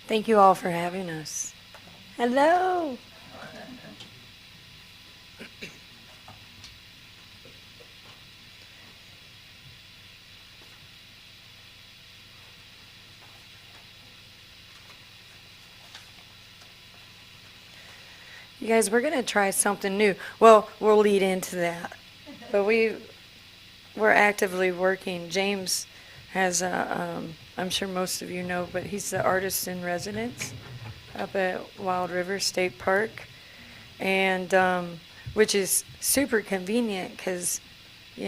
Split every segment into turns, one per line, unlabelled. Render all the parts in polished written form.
Thank you all for having us. Hello. You guys, we're going to try something new. Well, we'll lead into that. But we're actively working. James has I'm sure most of you know, but he's the artist in residence up at Wild River State Park, and which is super convenient because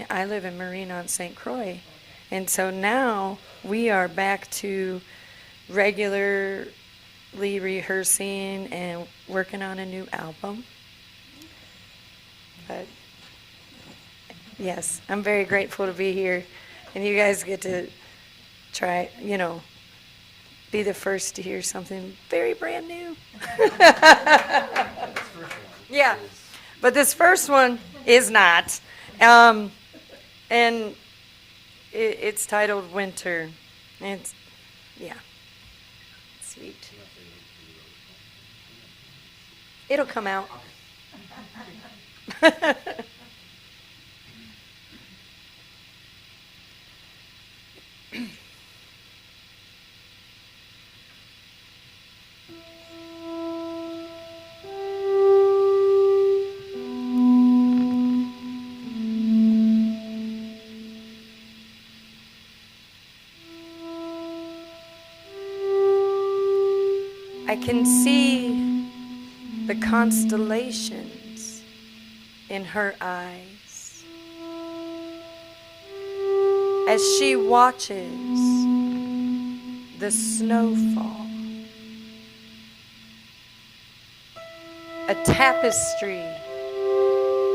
I live in Marine on St. Croix. And so now we are back to regularly rehearsing and working on a new album. But yes, I'm very grateful to be here. And you guys get to try, be the first to hear something very brand new. Yeah, but this first one is not. And it's titled Winter. It's, yeah, sweet. It'll come out. I can see the constellations in her eyes as she watches the snowfall. A tapestry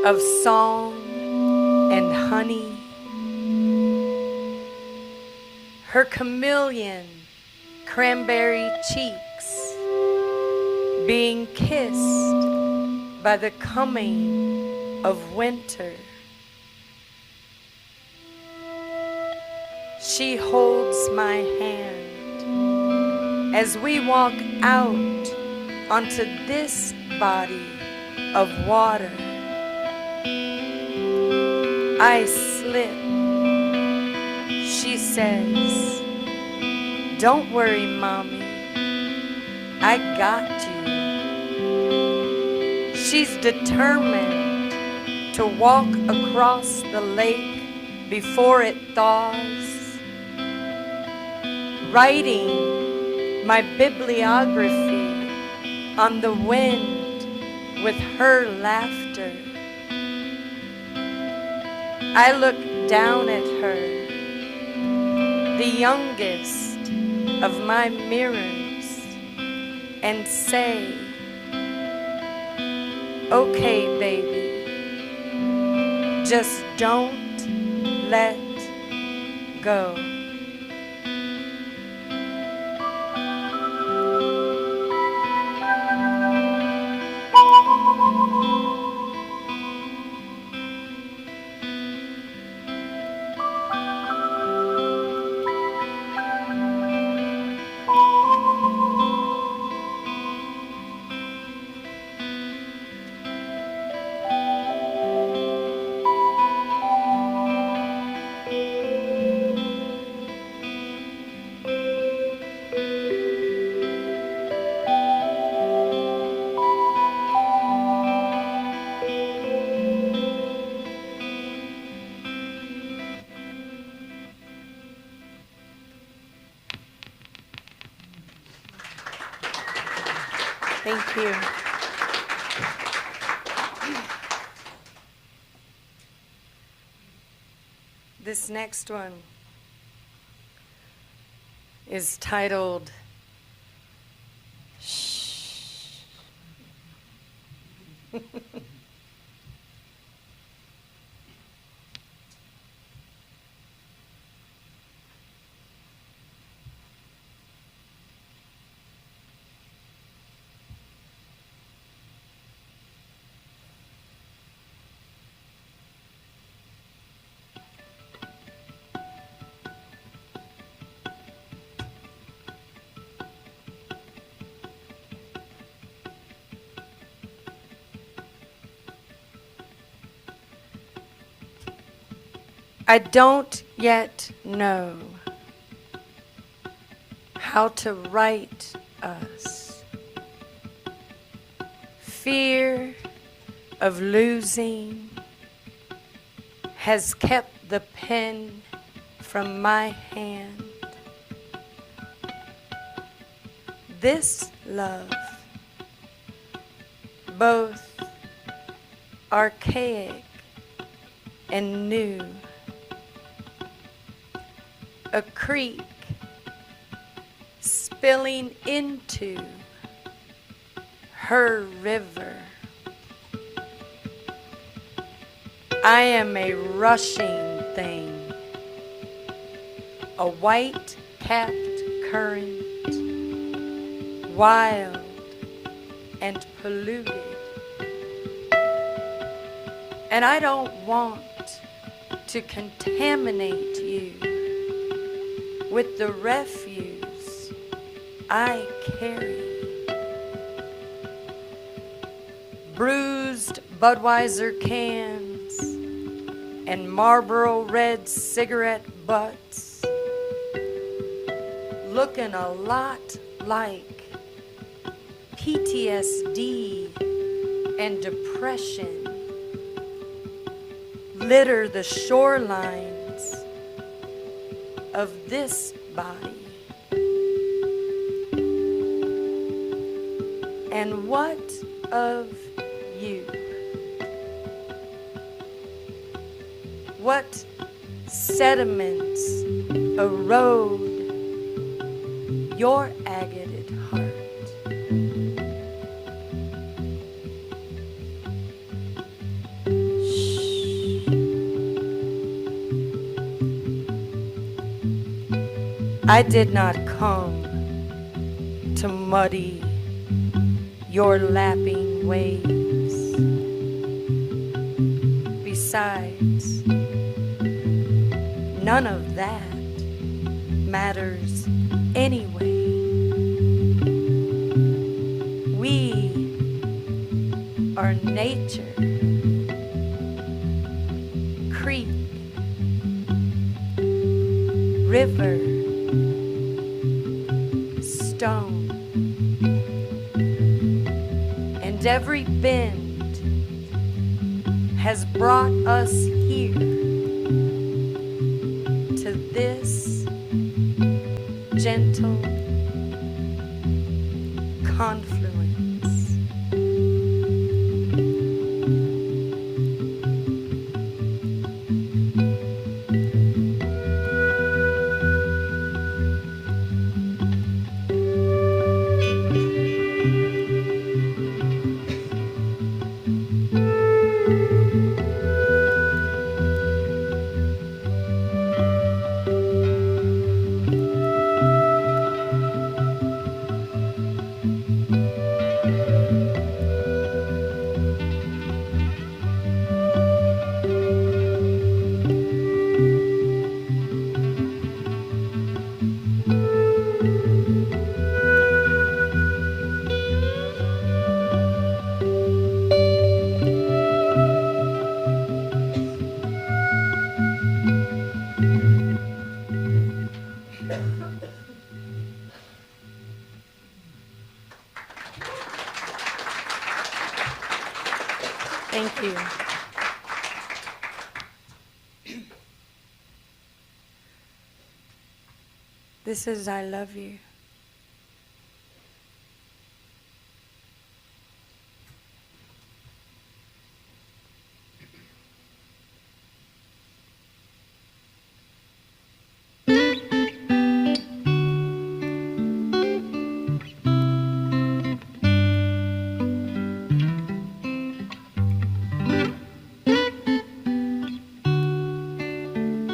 of song and honey. Her chameleon cranberry cheeks being kissed by the coming of winter. She holds my hand as we walk out onto this body of water. I slip. She says, "Don't worry, Mommy, I got you." She's determined to walk across the lake before it thaws, writing my bibliography on the wind with her laughter. I look down at her, the youngest of my mirrors, and say, "Okay, baby, just don't let go." Thank you. This next one is titled Shh. I don't yet know how to write us. Fear of losing has kept the pen from my hand. This love, both archaic and new, a creek spilling into her river. I am a rushing thing, a white-capped current, wild and polluted. And I don't want to contaminate you with the refuse I carry. Bruised Budweiser cans and Marlboro red cigarette butts, looking a lot like PTSD and depression, litter the shorelines of this body. And what of you? What sediments erode your agated heart? I did not come to muddy your lapping waves. Besides, none of that matters anyway. We are nature, creek, river, stone, and every bend has brought us here to this gentle confluence. Thank you. This is I Love You.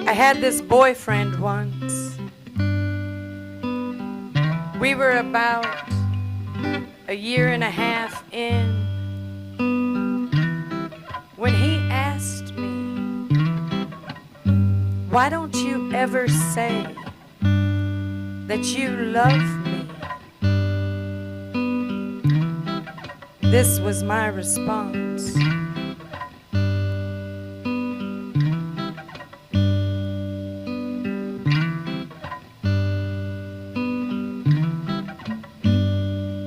I had this boyfriend once. We were about a year and a half in when he asked me, "Why don't you ever say that you love me?" This was my response.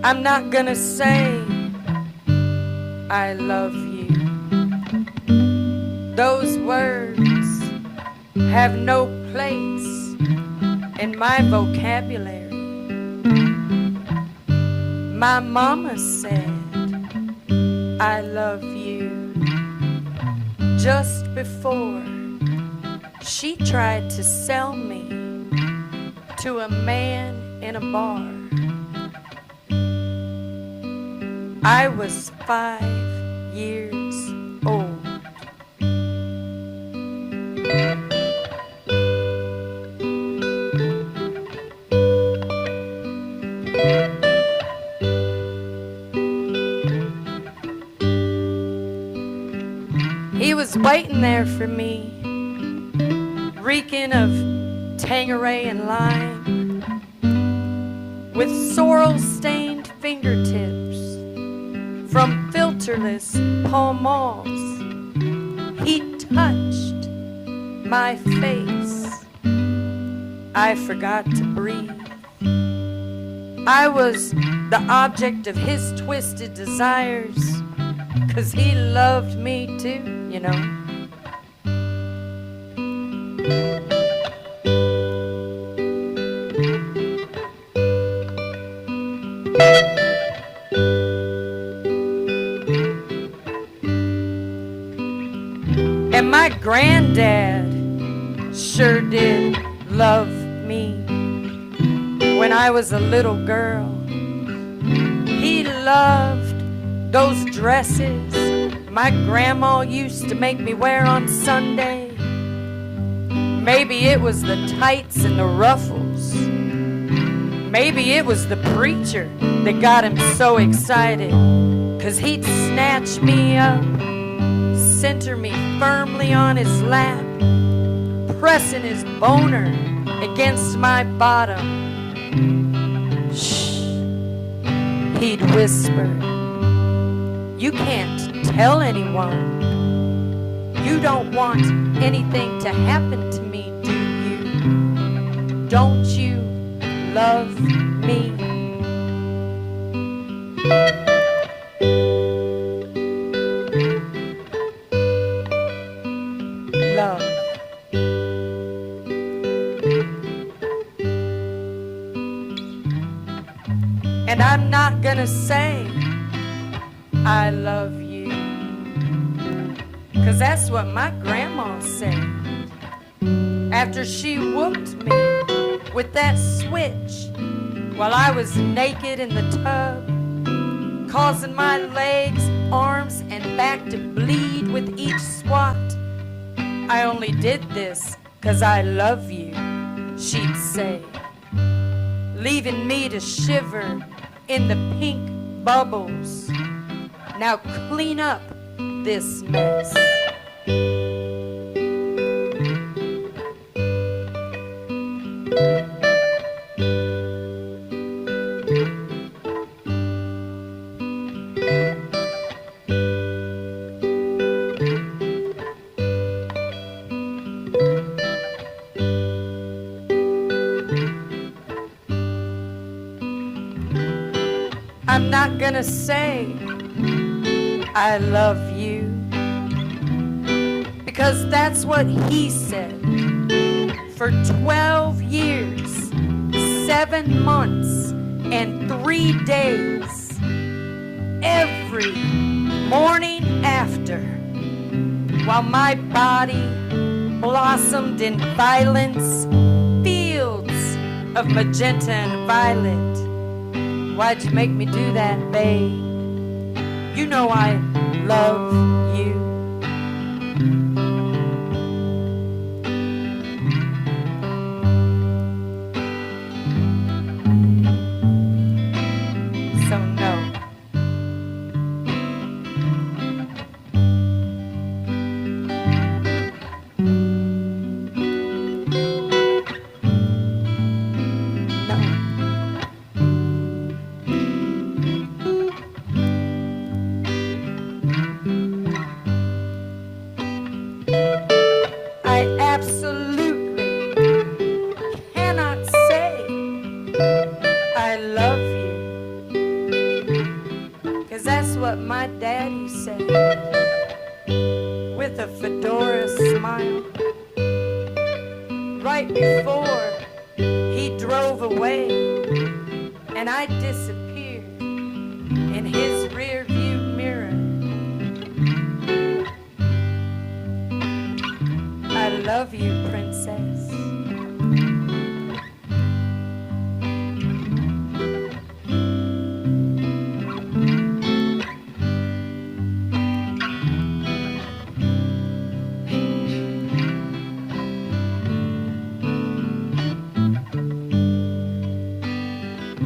I'm not gonna say I love you. Those words have no place in my vocabulary. My mama said I love you just before she tried to sell me to a man in a bar. I was 5 years old. He was waiting there for me, reeking of Tanqueray and lime, with sorrel-stained fingertips from filterless Pall Malls. He touched my face. I forgot to breathe. I was the object of his twisted desires, 'cause he loved me too, you know. And my granddad sure did love me when I was a little girl. He loved those dresses my grandma used to make me wear on Sunday. Maybe it was the tights and the ruffles. Maybe it was the preacher that got him so excited, 'cause he'd snatch me up, center me firmly on his lap, pressing his boner against my bottom. Shh, he'd whisper, "You can't tell anyone. You don't want anything to happen to me, do you? Don't you love me?" Love. And I'm not gonna say I love you, 'cause that's what my grandma said after she whooped me with that switch while I was naked in the tub, causing my legs, arms, and back to bleed with each swat. "I only did this 'cause I love you," she'd say, leaving me to shiver in the pink bubbles. "Now clean up this mess." I'm not gonna say I love you, because that's what he said for 12 years, 7 months, and 3 days. Every morning after, while my body blossomed in violence, fields of magenta and violet. "Why'd you make me do that, babe? You know I love you." So no. I absolutely cannot say I love you, what my daddy said with a fedora smile right before he drove away, and I disappeared in his rear view mirror. I love you, princess.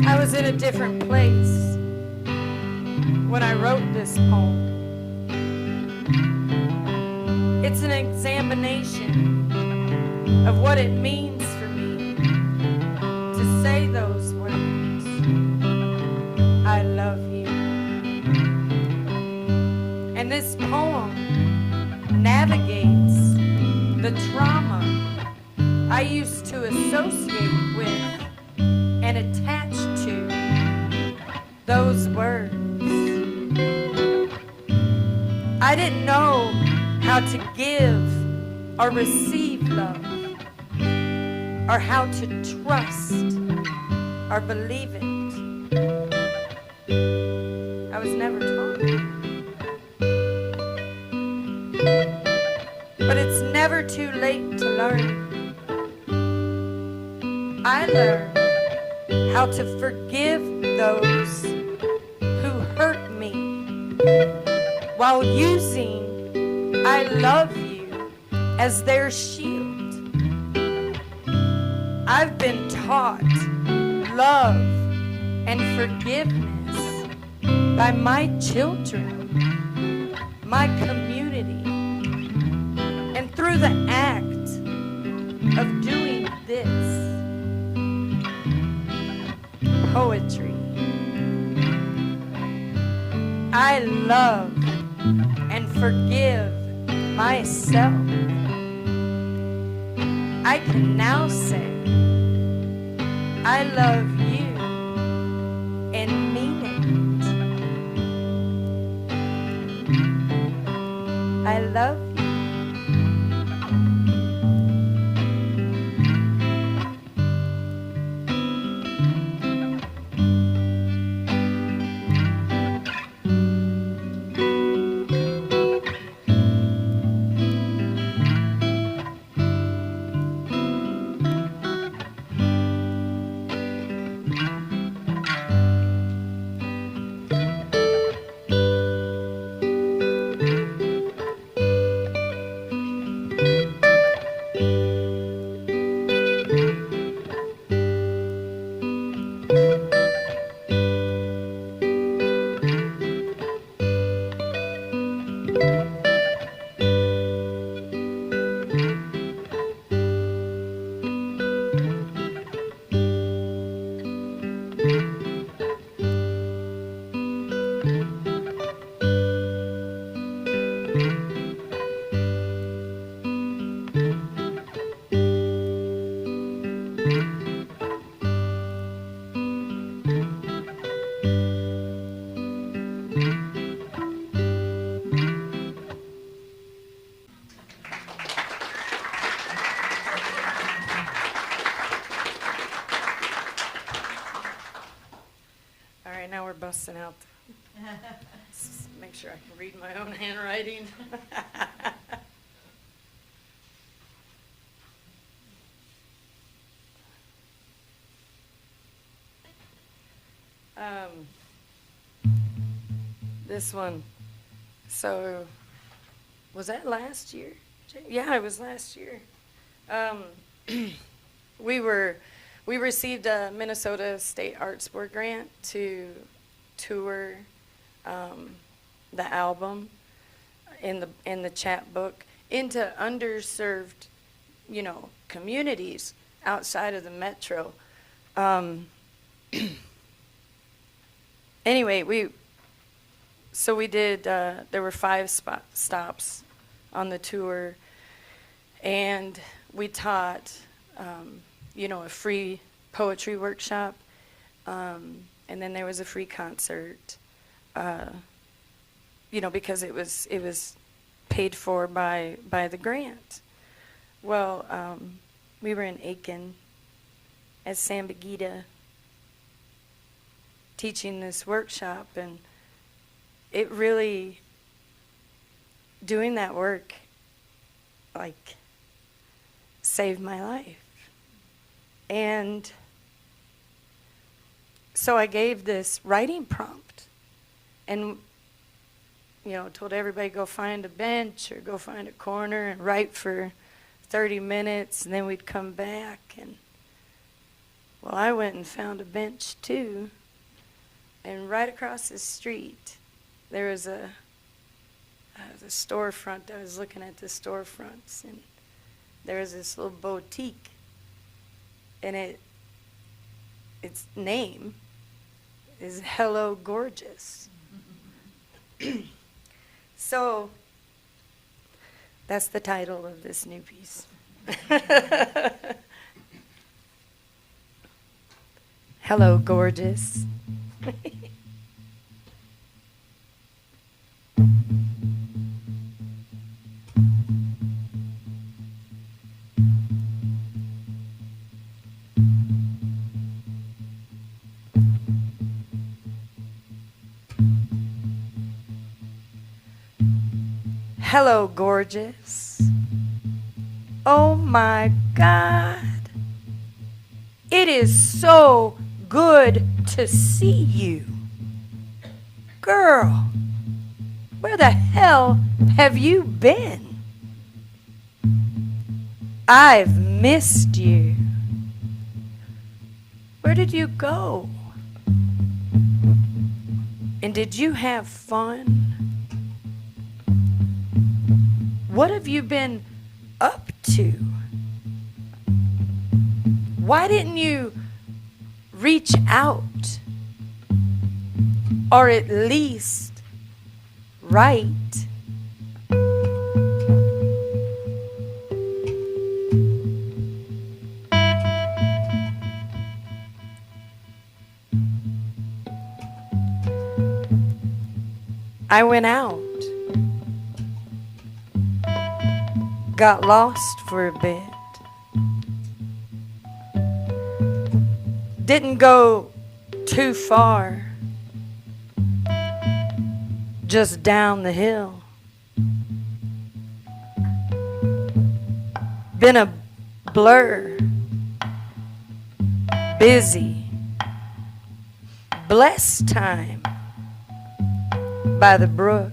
I was in a different place when I wrote this poem. It's an examination of what it means for me to say those words. I love you. And this poem navigates the trauma I used to associate with and attach to those words. I didn't know how to give or receive love, or how to trust or believe it. I was never taught. But it's never too late to learn. I learned how to forgive those who hurt me while using I love you as their shield. I've been taught love and forgiveness by my children, my community, and through the act of doing this, poetry. I love and forgive myself. I can now say I love you and mean it. I love you. Now we're busting out. Let's make sure I can read my own handwriting. This one. So, was that last year? Yeah, it was last year. We received a Minnesota State Arts Board grant to tour the album in the chapbook into underserved, communities outside of the metro. Anyway, we did. There were 5 stops on the tour, and we taught. A free poetry workshop, and then there was a free concert. because it was paid for by the grant. Well, we were in Aiken at Sambagita teaching this workshop, and it really, doing that work, like, saved my life. And so I gave this writing prompt and, told everybody go find a bench or go find a corner and write for 30 minutes, and then we'd come back. And, well, I went and found a bench too. And right across the street, there was the storefront. I was looking at the storefronts, and there was this little boutique, and its name is Hello Gorgeous. So that's the title of this new piece. Hello, gorgeous. Hello, gorgeous. Oh my God. It is so good to see you. Girl, where the hell have you been? I've missed you. Where did you go? And did you have fun? What have you been up to? Why didn't you reach out? Or at least write? I went out. Got lost for a bit. Didn't go too far. Just down the hill. Been a blur. Busy. Blessed time by the brook.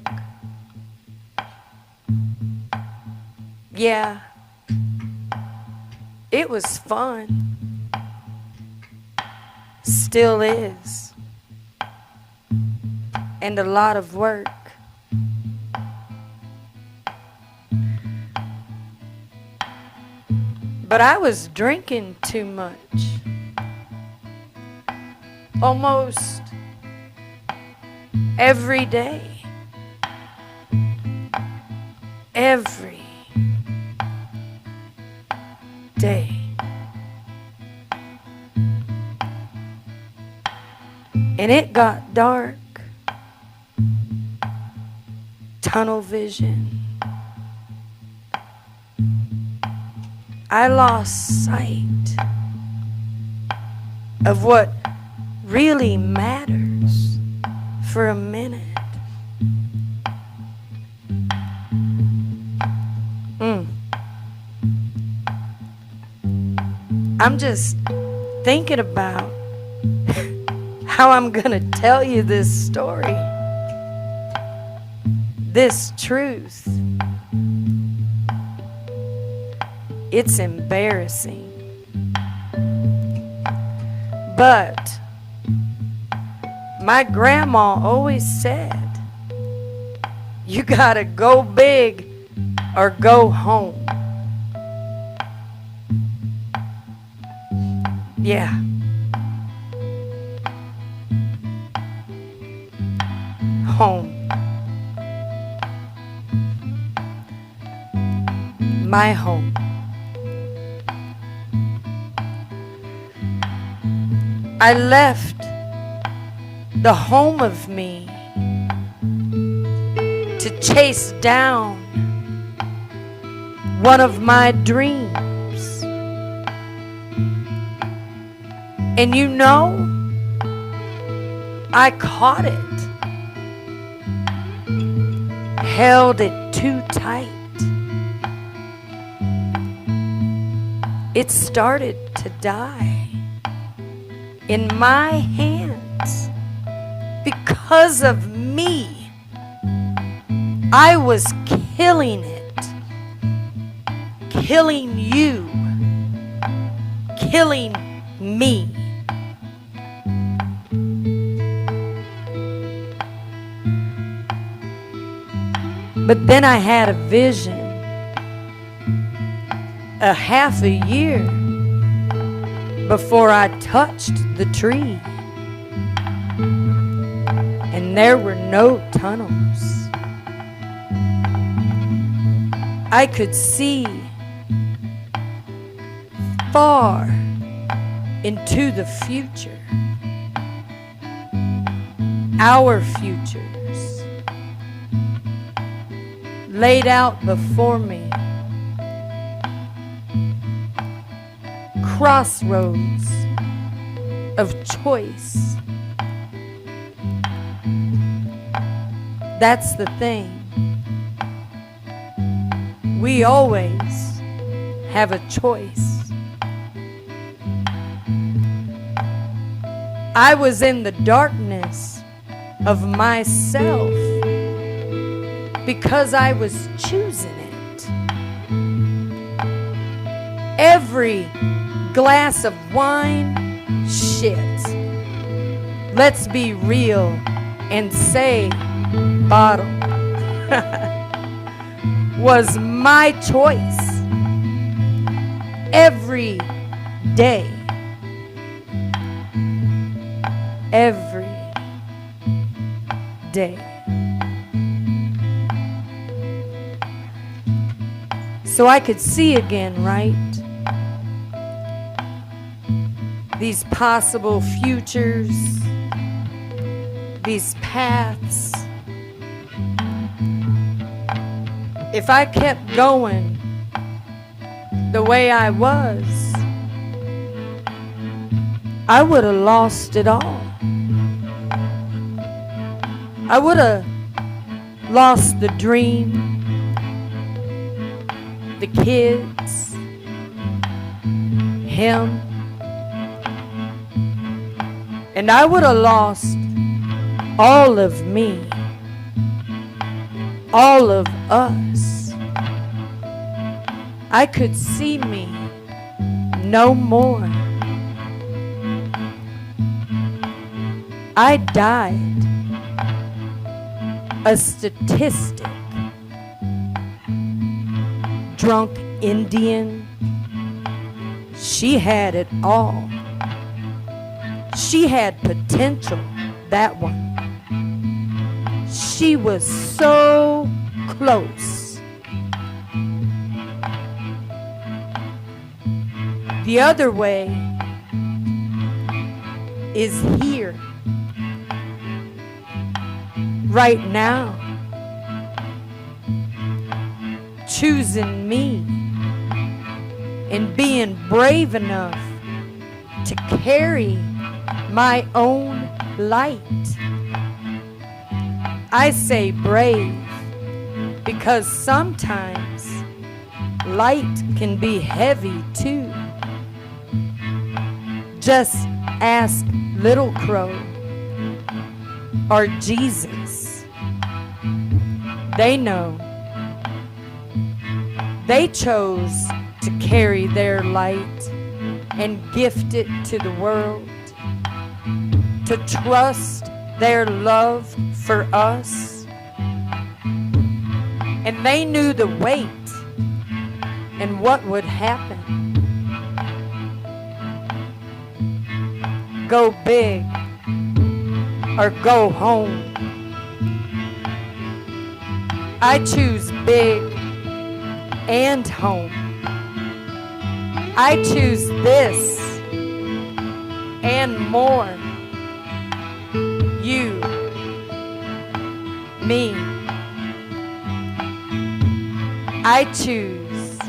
Yeah, it was fun. Still is. And a lot of work. But I was drinking too much. Almost every day. Every day. And it got dark. Tunnel vision. I lost sight of what really matters for a minute. I'm just thinking about how I'm gonna tell you this story, this truth. It's embarrassing. But my grandma always said, you gotta go big or go home. Yeah. Home. My home. I left the home of me to chase down one of my dreams. And you know, I caught it, held it too tight. It started to die in my hands because of me. I was killing it, killing you, killing me. But then I had a vision, a half a year before I touched the tree, and there were no tunnels. I could see far into the future, our futures laid out before me, crossroads of choice. That's the thing. We always have a choice. I was in the darkness of myself because I was choosing it. Every glass of wine, shit. Let's be real and say bottle. Was my choice every day. Every day. So I could see again, right? These possible futures, these paths. If I kept going the way I was, I would have lost it all. I would have lost the dream, the kids, him, and I would have lost all of me, all of us. I could see me no more. I died a statistic. Drunk Indian, she had it all. She had potential, that one. She was so close. The other way is here, right now, choosing me and being brave enough to carry my own light. I say brave because sometimes light can be heavy too. Just ask Little Crow or Jesus. They know. They chose to carry their light and gift it to the world, to trust their love for us. And they knew the weight and what would happen. Go big or go home. I choose big and home. I choose this and more. You, me, I choose.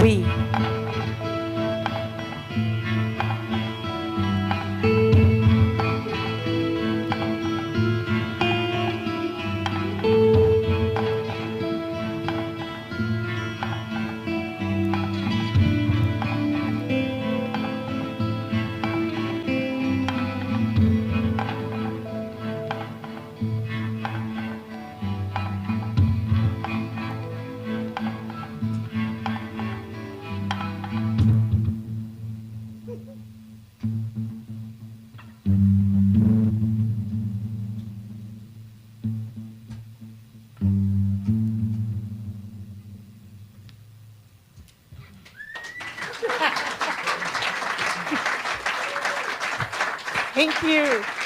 We.
Thank you.